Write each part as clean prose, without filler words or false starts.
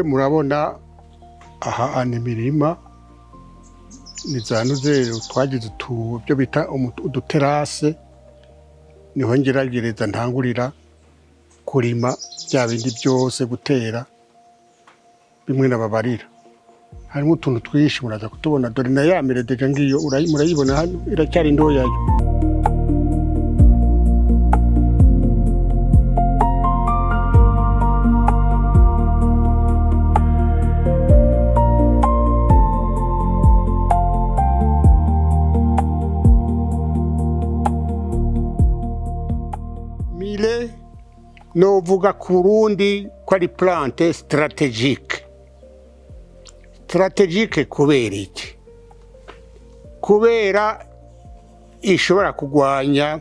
murabona aha imirima nizanuze twagize byo bita uduterase niho ngeragereza ntangurira kurima bya bindi byose gutera bimwe nababarira harimo utuntu twishi muraza kutubona dore na ya miredeje ngiyo murayibona hano iracyari ndoya. Millet novuga ku Burundi ko ari plante stratégique. Stratégique kubera iki? Kubera ishobora kugwanya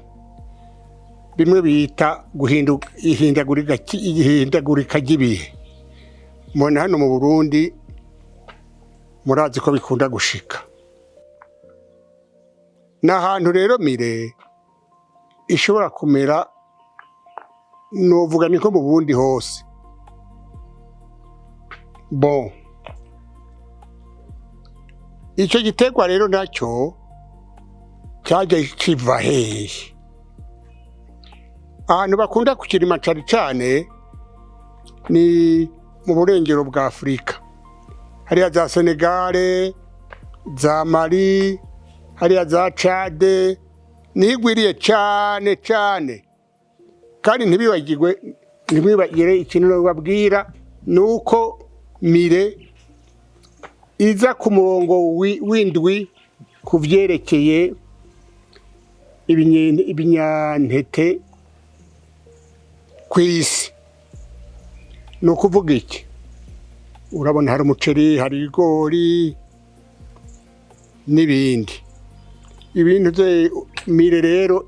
bimwe bita ihindagurika ry'ibihe. Mona hano mu Burundi murazi ko bikunda gushika. N'ahantu rero Millet ishobora kumera novuga niko mu Burundi hose. Bon. Icyo gitegwa rero nacyo cyaje kiva hehe? Ahantu bakunda kukirima cyane ni mu burengero bwa Afrika. Hariya za Senegal, za Mali, hariya za Chad, nigwiriye cyane. Kandi ntibibagire ikintu babwira nuko Millet iza ku murongo w'indwi kuvyerekeye ibinyantete kw'isi. No kuvuga iki? Urabona hari umuceri, hari ibigori n'ibindi. Ibintu bye Millet rero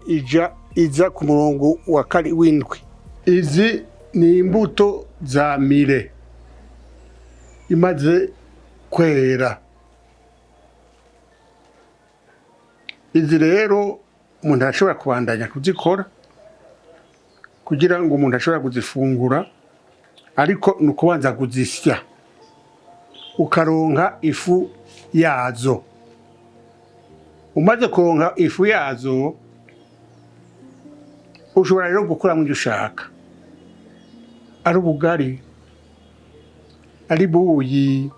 iza ku murongo w'indwi. Izi ni imbuto za Millet imaze kwera. Izi rero umuntu ashobora kubandanya kuzikora kugira ngo umuntu ashobora kuzifungura, ariko nukubanza kuzisya ukaronka ifu yazo. Umaze kuronka ifu yazo ushobora rero gukora mu ushaka, ari ubugari, ari buyi,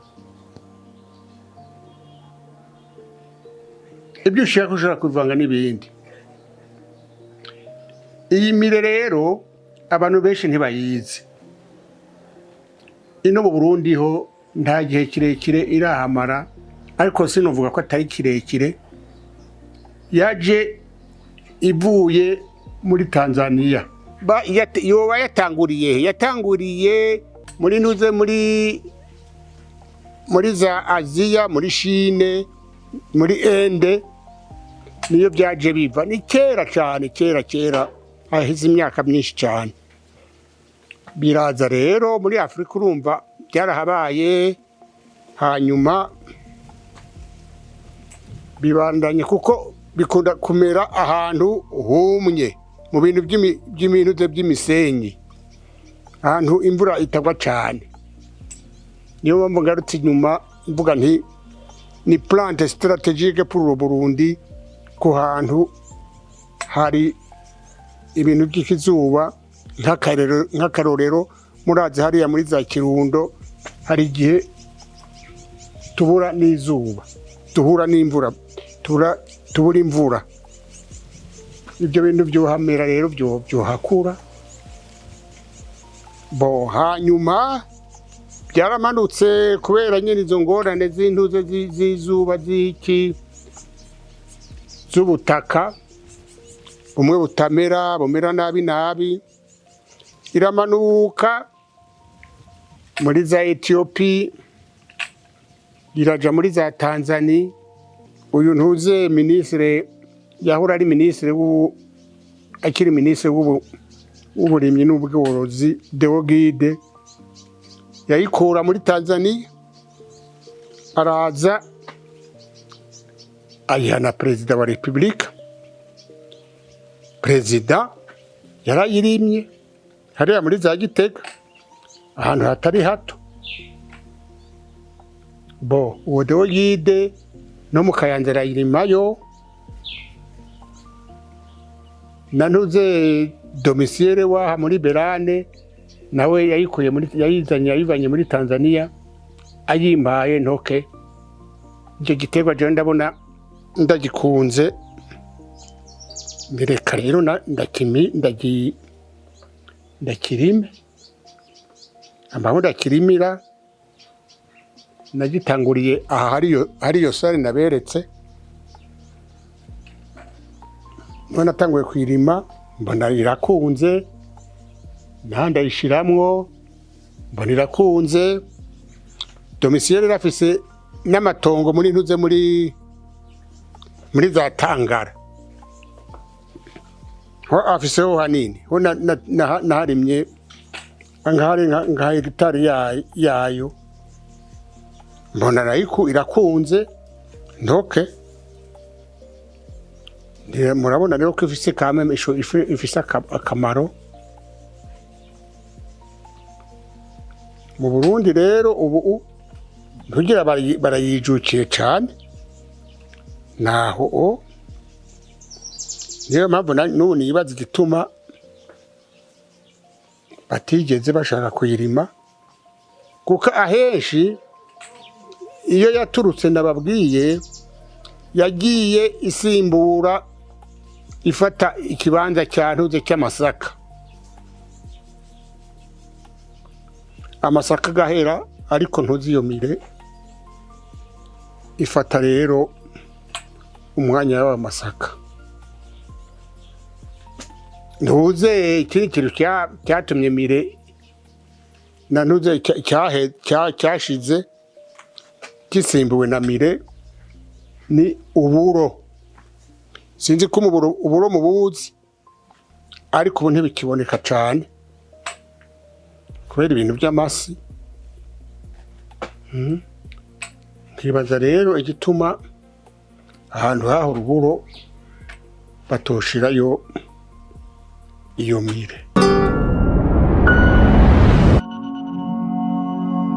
ibyo ushaka ushobora kuvanga n'ibindi. Iyi Millet rero abantu benshi ntibayizi. Ino mu Burundi ho nta gihe kirekire irahamara, ariko sinovuga ko atari kirekire. Yaje ivuye muri Tanzania. Yoba yatanguriye muri nuze muri za Aziya, muri Chine, muri Inde, niyo byaje biva. Ni kera cyane, kera ahize imyaka myinshi cyane. Biraza rero muri Afrika urumva byarahabaye, hanyuma bibandanye kuko bikunda kumera ahantu humye mu bintu by'imisenyi, ahantu imvura itagwa cyane. Niyo mpamvu ngarutse inyuma mvuga nti ni plante stratégique pour le Burundi, ku hantu hari ibintu by'ikizuba nk'akarorero murazi hariya muri za Kirundo hari igihe tubura n'izuba, tubura n'imvura, tubura imvura. Ibyo bintu byohamera rero byohakura. Bo hanyuma byaramanutse kubera nyine izo ngorane z'intuze z'izuba z'ubutaka bumwe bumera nabi. Iramanuka muri za Ethiopia, iraja muri za Tanzania. Uyu ntuze ministre yahora ari ministre akiri ministre w'uburimyi n'ubworozi Deogide, yayikura muri Tanzania araza ayihana perezida wa Republika. Perezida yarayirimye hariya muri za Gitega, ahantu hatari hato. bo uwo Deogide no mu Kayanza arayirimayo, nantuze domicile waha muri Berane nawe yayivanye muri Tanzania ayimpaye ntoke. Icyo gitegwa je ndabona ndagikunze, mbireka rero ndakirime, ambaho ndakirimira. Nagitanguriye aha hariyo sare naberetse, none natanguye kwirima mbona irakunze, ndayishiramwo mbona irakunze. Domicile irafise n'amatongo muri ntuze muri za Tangara, ho afiseho hanini, ho naharimye nka hegitari yayo, mbona nayo irakunze ntoke. Murabona rero ko ifise kamwe ifise akamaro mu Burundi. Rero ubu ntugira barayijukiye cyane, naho niyo mpamvu n'ubu nibaza igituma batigeze bashaka kuyirima, kuko ahenshi iyo yaturutse nababwiye yagiye isimbura ifata ikibanza cyantuze cy'amasaka, amasaka gahera, ariko ntuziyomire ifata rero umwanya w'amasaka. Ntuze ikindi kintu cyatumye mire na ntuze cyashize gisimbuwe na mire ni uburo. Sinzi ko uburo mubuzi, ariko ubu ntibikiboneka cyane kubera ibintu by'amasi. Nkibaza rero igituma ahantu hahora uburo batoshirayo iyo mire.